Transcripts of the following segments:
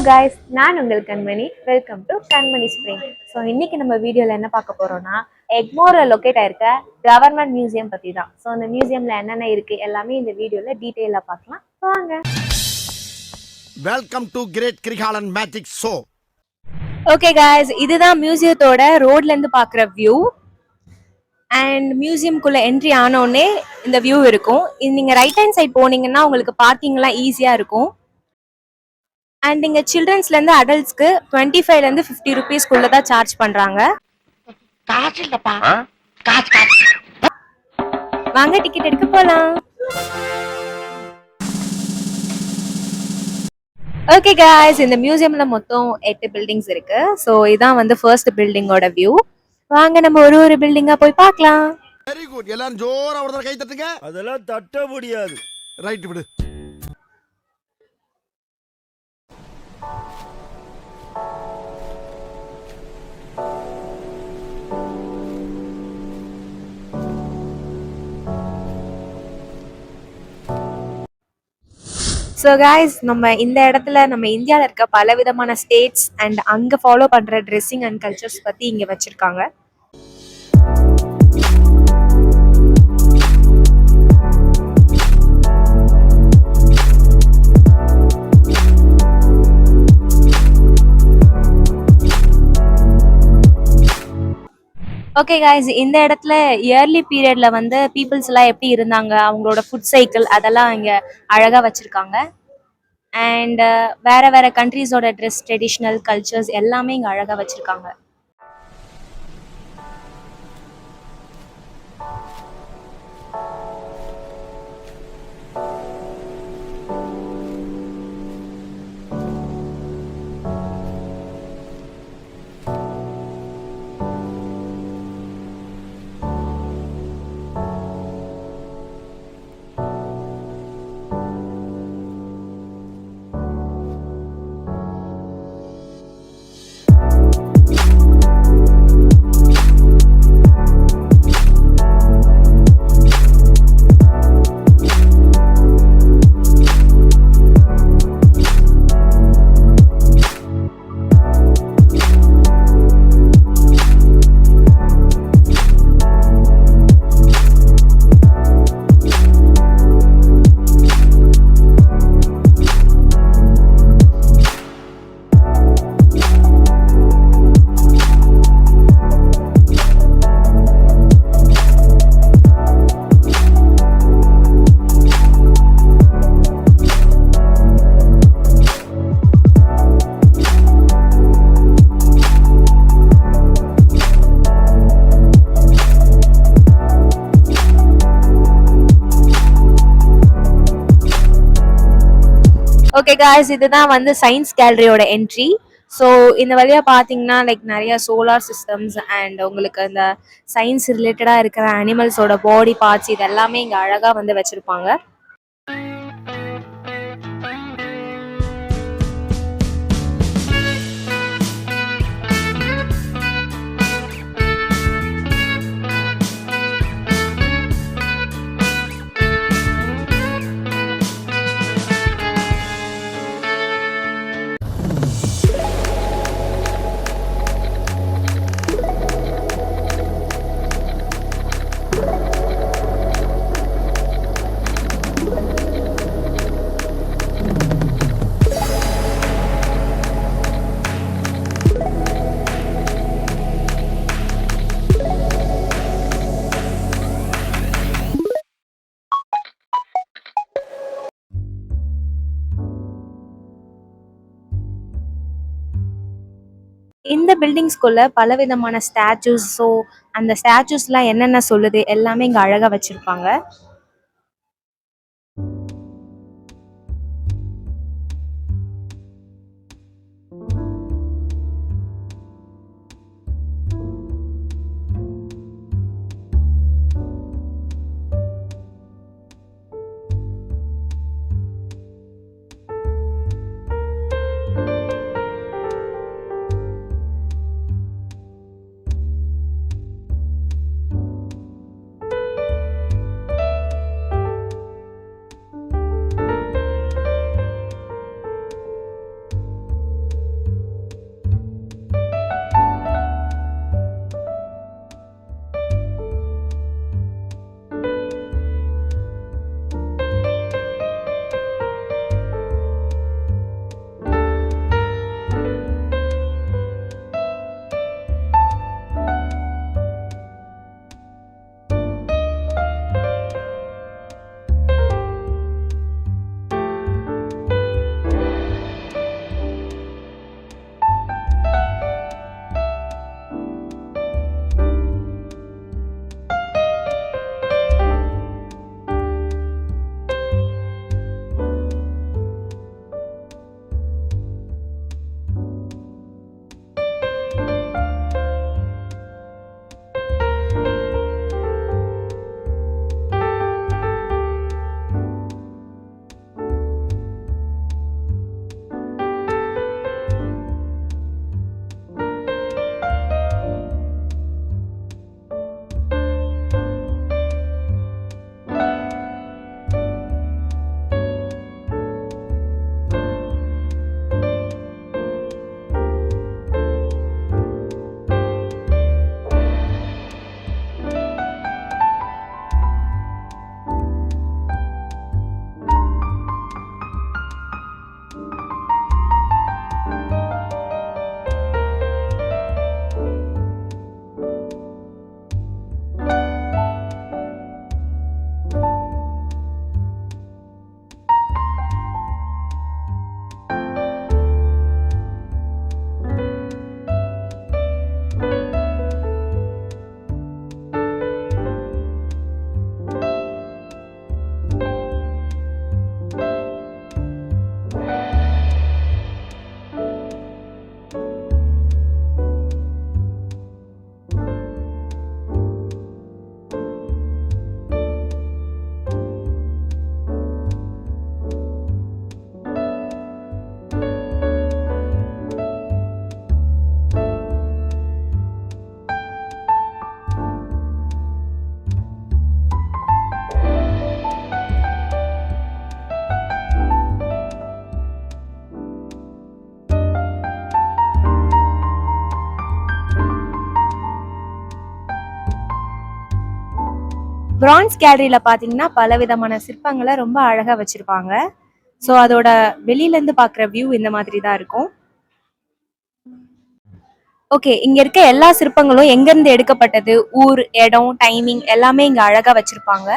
guys, நான் உங்கள் கண்மணி. Welcome to Kanmani spring. So இன்னைக்கு நம்ம வீடியோவில் என்ன பார்க்க போறோம்னா எக்மோரில் லொக்கேட் ஆயிருக்க கவர்மெண்ட் மியூசியம் பற்றி தான். ஸோ அந்த மியூசியமில் என்னென்ன இருக்கு எல்லாமே இந்த வீடியோவில் டீட்டெயிலாக பார்க்கலாம். வாங்க. Welcome to great Krikalan magic show. Okay guys, இதுதான் மியூசியத்தோட ரோட்லேருந்து பார்க்குற வியூ. அண்ட் மியூசியம்குள்ளே என்ட்ரி ஆனோடனே இந்த வியூ இருக்கும். இது நீங்கள் ரைட் ஹேண்ட் சைட் போனீங்கன்னா உங்களுக்கு பார்க்கிங்லாம் ஈஸியாக இருக்கும். அண்ட் இங்கே சில்ட்ரன்ஸ்லேருந்து அடல்ட்ஸ்க்கு 25லேருந்து 50 ருபீஸ்க்குள்ளே தான் சார்ஜ் பண்ணுறாங்க. வாங்க டிக்கெட் எடுக்க போகலாம். ஓகே காய்ஸ், இந்த மியூசியம்ல மொத்தம் 8 பில்டிங்ஸ் இருக்கு. ஸோ இதான் வந்து ஃபர்ஸ்ட் பில்டிங்கோட வியூ. வாங்க நம்ம ஒரு பில்டிங்கா போய் பார்க்கலாம். Very good. எல்லாரும் ஜோரா ஒரு தடவை கை தட்டுங்க. அதெல்லாம் தட்ட முடியாது. ரைட் விடு. ஸோ காய்ஸ், நம்ம இந்த இடத்துல நம்ம இந்தியாவில் இருக்க பல விதமான ஸ்டேட்ஸ் அண்ட் அங்கே ஃபாலோ பண்ணுற ட்ரெஸ்ஸிங் அண்ட் கல்ச்சர்ஸ் பற்றி இங்கே வச்சுருக்காங்க. ஓகே காய்ஸ், இந்த இடத்துல இயர்லி பீரியட்ல வந்து பீப்புள்ஸ் எல்லாம் எப்படி இருந்தாங்க, அவங்களோட ஃபுட் சைக்கிள் அதெல்லாம் இங்கே அழகாக வச்சுருக்காங்க. அண்ட் வேற வேற கண்ட்ரீஸோட ட்ரெஸ், ட்ரெடிஷ்னல் கல்ச்சர்ஸ் எல்லாமே இங்கே அழகாக வச்சுருக்காங்க. ஓகே காய்ஸ், இதுதான் வந்து சயின்ஸ் கேலரியோட என்ட்ரி. ஸோ இந்த வழியாக பார்த்தீங்கன்னா லைக் நிறைய சோலார் சிஸ்டம்ஸ் அண்ட் உங்களுக்கு அந்த சயின்ஸ் ரிலேட்டடாக இருக்கிற அனிமல்ஸோட பாடி பார்ட்ஸ் இது எல்லாமே இங்கே அழகாக வந்து வச்சுருப்பாங்க. இந்த பில்டிங்ஸ்குள்ள பல விதமான ஸ்டாச்சூஸ், ஸோ அந்த ஸ்டாச்சூஸ்லாம் என்னென்ன சொல்லுது எல்லாமே இங்கே அழகாக வச்சுருப்பாங்க. பிரான்ஸ் கேலரியில பாத்தீங்கன்னா பல விதமான சிற்பங்களை ரொம்ப அழகா வச்சிருப்பாங்க. ஸோ அதோட வெளியில இருந்து பாக்குற வியூ இந்த மாதிரி தான் இருக்கும். ஓகே, இங்க இருக்க எல்லா சிற்பங்களும் எங்க இருந்து எடுக்கப்பட்டது, ஊர், இடம், டைமிங் எல்லாமே இங்க அழகா வச்சிருப்பாங்க.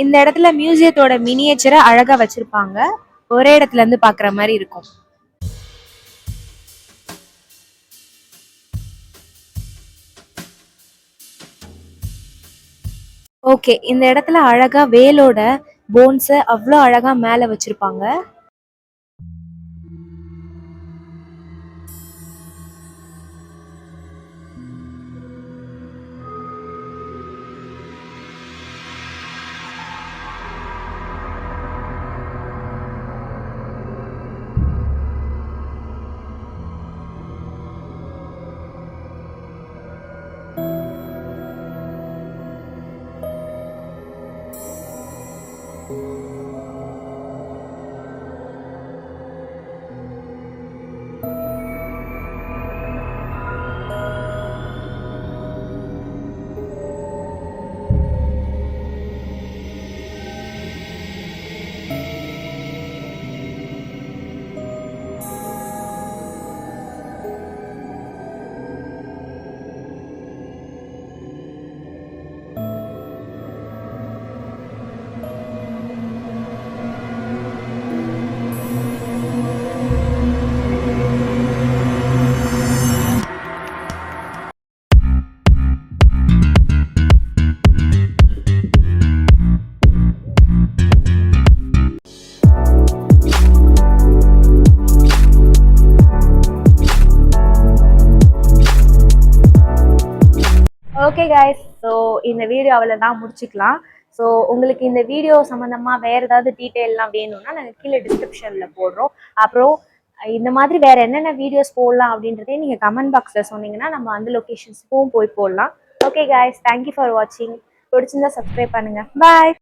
இந்த இடத்துல மியூசியத்தோட மினியேச்சரை அழகா வச்சிருப்பாங்க. ஒரே இடத்துல இருந்து பாக்குற மாதிரி இருக்கும். ஓகே, இந்த இடத்துல அழகா வேலோட போன்ஸை அவ்வளோ அழகா மேல வச்சிருப்பாங்க. ஓகே கைஸ், ஸோ இந்த வீடியோ அவ்வளோதான், முடிச்சுக்கலாம். ஸோ உங்களுக்கு இந்த வீடியோ சம்மந்தமாக வேறு ஏதாவது டீட்டெயிலாம் வேணும்னா நாங்கள் கீழே டிஸ்கிரிப்ஷனில் போடுறோம். அப்புறம் இந்த மாதிரி வேறு என்னென்ன வீடியோஸ் போடலாம் அப்படின்றதே நீங்கள் கமெண்ட் பாக்ஸில் சொன்னீங்கன்னா நம்ம அந்த லொக்கேஷன்ஸுக்கும் போய் போடலாம். ஓகே கைஸ், தேங்க்யூ ஃபார் வாட்சிங். பிடிச்சிருந்தா சப்ஸ்கிரைப் பண்ணுங்கள். பாய்.